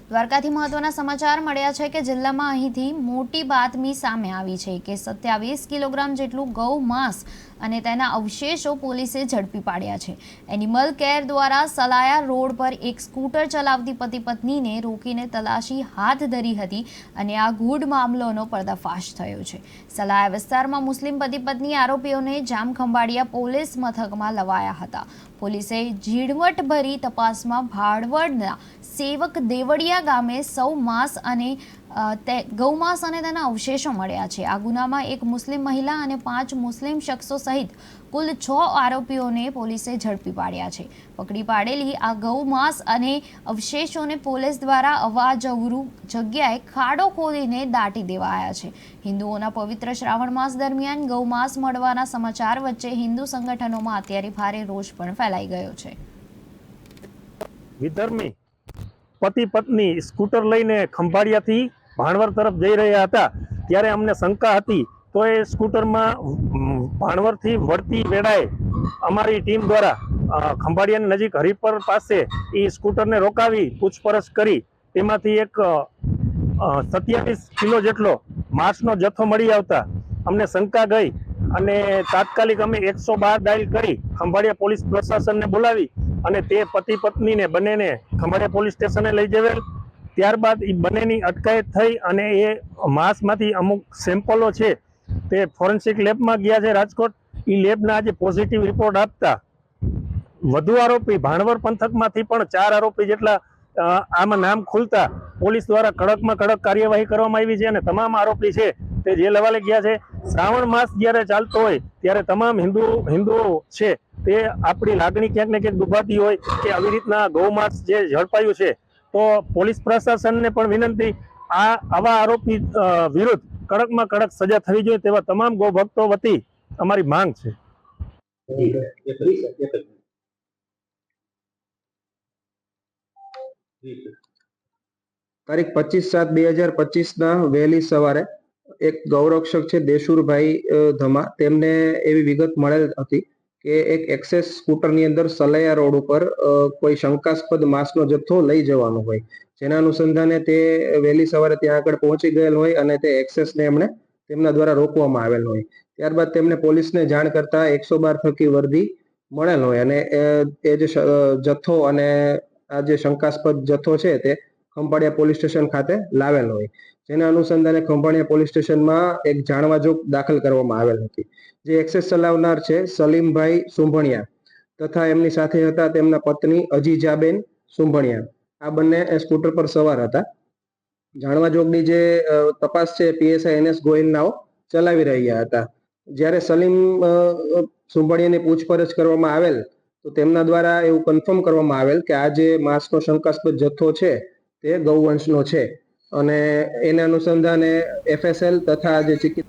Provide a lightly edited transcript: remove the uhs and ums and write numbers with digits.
દ્વારકાથી મહત્વના સમાચાર મળ્યા છે કે જિલ્લામાં અહીંથી મોટી બાતમી સામે આવી છે કે 27 કિલોગ્રામ જેટલું ગૌ માંસ અને તેના અવશેષો પોલીસે ઝડપી પાડ્યા છે। એનિમલ કેર દ્વારા સલાયા રોડ પર એક સ્કૂટર ચલાવતી પતિ પત્નીને રોકીને તલાશી હાથ ધરી હતી અને આ ગૂઢ મામલોનો પર્દાફાશ થયો છે। સલાયા વિસ્તારમાં મુસ્લિમ પતિ પત્ની આરોપીઓને જામખંભાળિયા પોલીસ મથકમાં લવાયા હતા। પોલીસે ઝીણવટભરી તપાસમાં ભાડવડના સેવક દેવળિયા ગામે ગૌમાંસ અને તેના અવશેષો મળ્યા છે। આ ગુનામાં એક મુસ્લિમ મહિલા અને 5 મુસ્લિમ શખ્સો સહિત કુલ 6 આરોપીઓને પોલીસે ઝડપી પાડ્યા છે। પકડી પાડેલી આ ગૌમાંસ અને અવશેષોને પોલીસ દ્વારા અવાજવરું જગ્યાએ ખાડો ખોદીને દાટી દેવાયા છે। હિન્દુઓના પવિત્ર શ્રાવણ માસ દરમિયાન ગૌમાંસ મળવાના સમાચાર વચ્ચે હિન્દુ સંગઠનોમાં અત્યારે ભારે રોષ પણ ફેલાઈ ગયો છે। વિધર્મી પતિ પત્ની સ્કૂટર લઈને ખંભાળિયાથી ભાણવર તરફ જઈ રહ્યા હતા ત્યારે અમને શંકા હતી તો એ સ્કૂટરમાં ભાણવરથી વળતી વેળાએ અમારી ટીમ દ્વારા ખંભાળિયાની નજીક હરિપર પાસે એ સ્કૂટરને રોકાવી પૂછપરછ કરી તેમાંથી એક 27 કિલો જેટલો માંસનો જથ્થો મળી આવતા અમને શંકા ગઈ અને તાત્કાલિક અમે 112 ડાયલ કરી ખંભાળિયા પોલીસ પ્રશાસનને બોલાવી અને તે પતિ પત્નીને બંનેને ખંભાળિયા પોલીસ સ્ટેશને લઈ જવેલ। ત્યારબાદ એ બંનેની અટકાયત થઈ અને એ માંસમાંથી અમુક સેમ્પલો છે તે ફોરેન્સિક લેબમાં ગયા છે રાજકોટ। એ લેબના આજે પોઝિટિવ રિપોર્ટ આપતા વધુ આરોપી ભાણવર પંથકમાંથી પણ 4 આરોપી જેટલા આમાં નામ ખુલતા પોલીસ દ્વારા કડકમાં કડક કાર્યવાહી કરવામાં આવી છે અને તમામ આરોપી છે તે જેલ હવાલે ગયા છે। શ્રાવણ માસ જ્યારે ચાલતો હોય ત્યારે તમામ હિન્દુઓ છે તે આપણી લાગણી ક્યાંક ને ક્યાંક દુભાતી હોય કે આવી રીતના ગૌમાંસ જે ઝડપાયું છે તો પોલીસ પ્રશાસનને પણ વિનંતી આવા આરોપી વિરુદ્ધ કડકમાં કડક સજા થવી જોઈએ તેવા તમામ ગૌભક્તો વતી અમારી માંગ છે। તારીખ 25/7/2025 ના વહેલી સવારે એક ગૌરક્ષક છે દેશુરભાઈ ધમા તેમને એવી વિગત મળેલ હતી કે એક એક્સેસ સ્કૂટરની અંદર સલૈયા રોડ ઉપર કોઈ શંકાસ્પદ માંસનો જથ્થો લઈ જવાનો હોય, જેના અનુસંધાને તે વહેલી સવારે ત્યાં આગળ પહોંચી ગયેલ હોય અને તે એક્સેસને એમણે તેમના દ્વારા રોકવામાં આવેલ હોય। ત્યારબાદ તેમને પોલીસને જાણ કરતા 112 થકી વર્દી મળેલ હોય અને એ જે જથ્થો અને આ જે શંકાસ્પદ જથ્થો છે તે ખંભાળિયા પોલીસ સ્ટેશન ખાતે લાવેલ હોય, જેના અનુસંધાને ખંભાળિયા પોલીસ સ્ટેશનમાં એક જાણવાજોગ દાખલ કરવામાં આવેલ હતી। જે એક્સેસ ચલાવનાર છે સલીમભાઈ સુંભણિયા તથા એમની સાથે હતા તેમના પત્ની અજીજાબેન સુંભણિયા, આ બંને સ્કૂટર પર સવાર હતા। જાણવાજોગની જે તપાસ છે પીએસઆઈ NS ગોહિલનાઓ ચલાવી રહ્યા હતા। જ્યારે સલીમ સુંભણિયાની પૂછપરછ કરવામાં આવેલ તો તેમના દ્વારા એવું કન્ફર્મ કરવામાં આવેલ કે આ જે માંસનો શંકાસ્પદ જથ્થો છે તે ગૌવંશનો છે અને એને અનુસંધાને FSL તથા જે ચિકિત્સા